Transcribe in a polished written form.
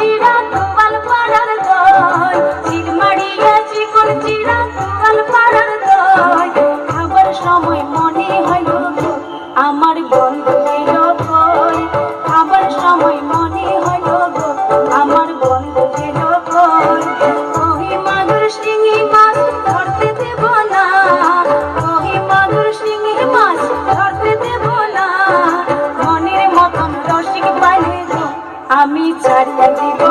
চিরা গোপাল পাড়ার দই, চিরমারিয়া চিকন চিরা গোপাল পাড়ার দই। খাবার সময় মনে হইল আমার বন্ধু এলো কই, খাবার সময় মনে হইল আমার বন্ধু এলো কই। ওই মাগুর শিঙি মাছ ধরতে দেব না, ওই মাগুর শিঙি মাছ ধরতে দেব না। মনের মতন রসিক পাইলে আমি ছাড়িয়ে দিব